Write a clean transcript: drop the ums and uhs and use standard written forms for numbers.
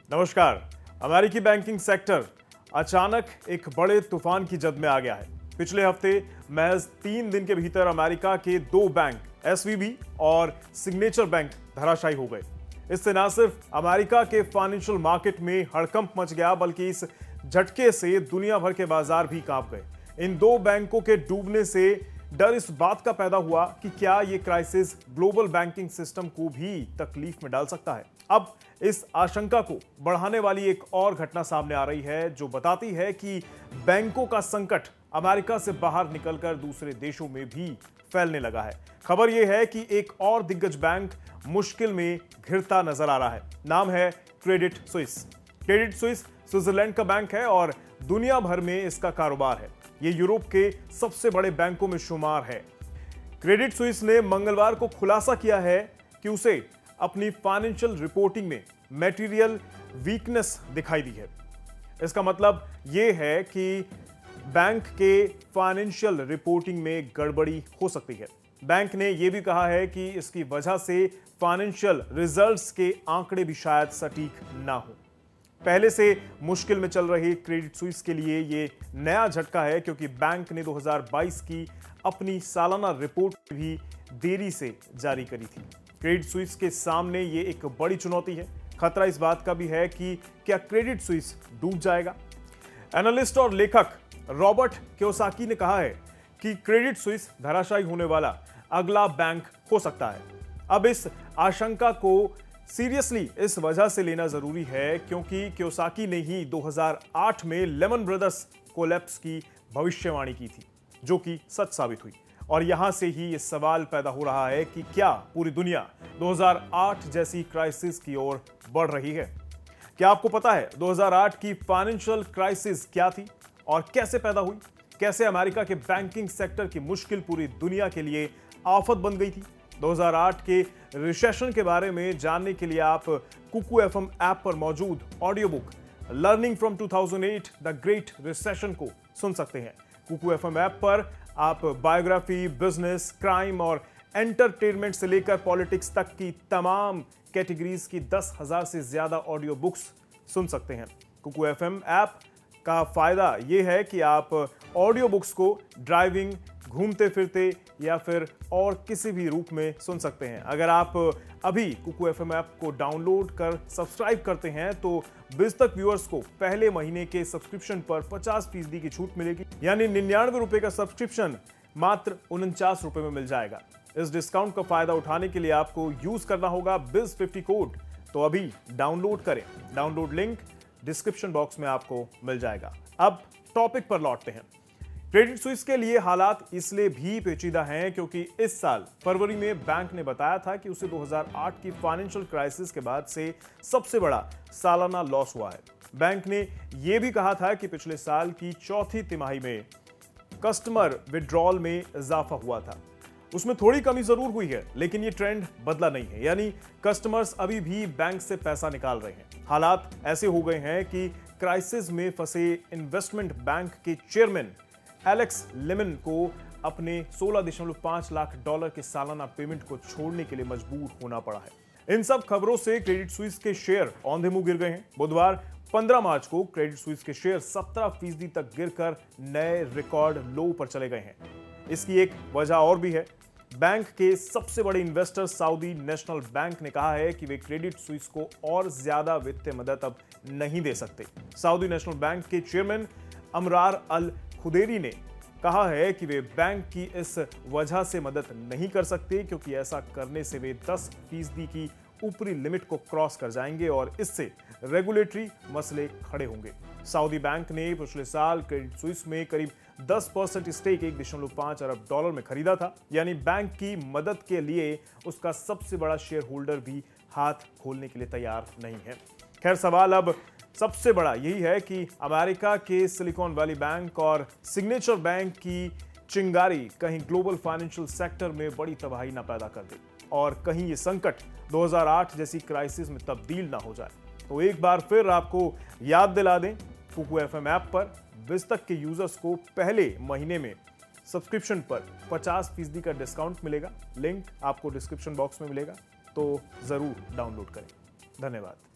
नमस्कार। अमेरिकी banking sector अचानक एक बड़े तूफान की जद में आ गया है। पिछले हफ्ते महज 3 दिन के भीतर अमेरिका के 2 बैंक एसवीबी और सिग्नेचर बैंक धराशायी हो गए। इससे न सिर्फ अमेरिका के फाइनेंशियल मार्केट में हड़कंप मच गया, बल्कि इस झटके से दुनिया भर के बाजार भी कांप गए। इन 2 बैंकों के डूबने से डर इस बात का पैदा हुआ कि क्या यह क्राइसिस ग्लोबल बैंकिंग सिस्टम को भी तकलीफ में डाल सकता है। अब इस आशंका को बढ़ाने वाली एक और घटना सामने आ रही है, जो बताती है कि बैंकों का संकट अमेरिका से बाहर निकलकर दूसरे देशों में भी फैलने लगा है। खबर यह है कि एक और दिग्गज बैंक मुश्किल में घिरता नजर आ रहा है। नाम है Credit Suisse. Credit Suisse Switzerland का बैंक है और दुनिया भर में इसका कारोबार है। यह यूरोप के सबसे बड़े बैंकों में शुमार है। क्रेडिट स्विस ने मंगलवार को खुलासा किया है कि उसे अपनी फाइनेंशियल रिपोर्टिंग में मटेरियल वीकनेस दिखाई दी है। इसका मतलब यह है कि बैंक के फाइनेंशियल रिपोर्टिंग में गड़बड़ी हो सकती है। बैंक ने यह भी कहा है कि इसकी वजह से फाइनेंशियल रिजल्ट्स के आंकड़े भी शायद सटीक ना हो। पहले से मुश्किल में चल रही क्रेडिट स्विस के लिए यह नया झटका है, क्योंकि बैंक ने 2022 की अपनी सालाना रिपोर्ट भी देरी से जारी करी थी। क्रेडिट स्विस के सामने ये एक बड़ी चुनौती है। खतरा इस बात का भी है कि क्या क्रेडिट स्विस डूब जाएगा। एनालिस्ट और लेखक रॉबर्ट कियोसाकी ने कहा है कि क्रेडिट स्विस धराशायी होने वाला अगला बैंक हो सकता है। अब इस आशंका को सीरियसली इस वजह से लेना जरूरी है क्योंकि कियोसाकी ने ही 2008 में लेमन ब्रदर्स कोलैप्स की भविष्यवाणी की थी, जो कि सच साबित हुई। और यहां से ही यह सवाल पैदा हो रहा है कि क्या पूरी दुनिया 2008 जैसी क्राइसिस की ओर बढ़ रही है। क्या आपको पता है 2008 की फाइनेंशियल क्राइसिस क्या थी और कैसे पैदा हुई? कैसे अमेरिका के बैंकिंग सेक्टर की मुश्किल पूरी दुनिया के लिए आफत बन गई थी? 2008 के रिसेशन के बारे में जानने के लिए आप कुकू एफएम ऐप पर मौजूद audio book learning from 2008 the great recession को सुन सकते हैं। कुकू एफएम ऐप पर आप बायोग्राफी, बिजनेस, क्राइम और एंटरटेनमेंट से लेकर पॉलिटिक्स तक की तमाम कैटेगरीज की 10,000 से ज्यादा ऑडियो बुक्स सुन सकते हैं। कुकू एफएम ऐप का फायदा यह है कि आप ऑडियो बुक्स को ड्राइविंग, घूमते फिरते या फिर और किसी भी रूप में सुन सकते हैं। अगर आप अभी कुकू एफएम ऐप को डाउनलोड कर सब्सक्राइब करते हैं तो बिजतक व्यूअर्स को पहले महीने के सब्सक्रिप्शन पर 50% की छूट मिलेगी, यानी 99 रुपए का सब्सक्रिप्शन मात्र 49 रुपए में मिल जाएगा। इस डिस्काउंट का फायदा उठाने के लिए आपको यूज करना होगा BIZ50 कोड। तो अभी डाउनलोड करें। डाउनलोड लिंक डिस्क्रिप्शन बॉक्स में आपको मिल जाएगा। अब टॉपिक पर लौटते हैं। क्रेडिट स्विस के लिए हालात इसलिए भी पेचीदा हैं क्योंकि इस साल फरवरी में बैंक ने बताया था कि उसे 2008 की फाइनेंशियल क्राइसिस के बाद से सबसे बड़ा सालाना लॉस हुआ है। बैंक ने यह भी कहा था कि पिछले साल की चौथी तिमाही में कस्टमर विड्रॉल में इजाफा हुआ था। उसमें थोड़ी कमी जरूर हुई है, लेकिन यह ट्रेंड बदला नहीं है, यानी कस्टमर्स अभी भी बैंक से पैसा निकाल रहे हैं। हालात ऐसे हो गए हैं कि क्राइसिस में फंसे इन्वेस्टमेंट बैंक के चेयरमैन एलेक्स लेमन को अपने $16.5 लाख के सालाना पेमेंट को छोड़ने के लिए मजबूर होना पड़ा है। इन सब खबरों से क्रेडिट स्विस के शेयर औंधे मुंह गिर गए हैं। बुधवार 15 मार्च को क्रेडिट स्विस के शेयर 17% तक गिरकर नए रिकॉर्ड लो पर चले गए हैं। इसकी एक वजह और भी है। बैंक के सबसे बड़े इन्वेस्टर सऊदी नेशनल बैंक ने कहा है कि वे क्रेडिट स्विस को और ज्यादा वित्तीय मदद अब नहीं दे सकते। सऊदी नेशनल बैंक के चेयरमैन अमरार अल खुदेरी ने कहा है कि वे बैंक की इस वजह से मदद नहीं कर सकते क्योंकि ऐसा करने से वे 10% की ऊपरी लिमिट को क्रॉस कर जाएंगे और इससे रेगुलेटरी मसले खड़े होंगे। सऊदी बैंक ने पिछले साल क्रेडिट स्विस में करीब 10% स्टेक $1.5 अरब में खरीदा था, यानी बैंक की मदद के लिए उसका सबसे बड़ा शेयर होल्डर भी हाथ खोलने के लिए तैयार नहीं है। खैर, सवाल अब सबसे बड़ा यही है कि अमेरिका के सिलिकॉन वैली बैंक और सिग्नेचर बैंक की चिंगारी कहीं ग्लोबल फाइनेंशियल सेक्टर में बड़ी तबाही ना पैदा कर दे और कहीं ये संकट 2008 जैसी क्राइसिस में तब्दील ना हो जाए। तो एक बार फिर आपको याद दिला दें, कुकू एफएम ऐप पर बिजतक के यूजर्स को पहले महीने में सब्सक्रिप्शन पर 50% का डिस्काउंट मिलेगा। लिंक आपको डिस्क्रिप्शन बॉक्स में मिलेगा, तो जरूर डाउनलोड करें। धन्यवाद।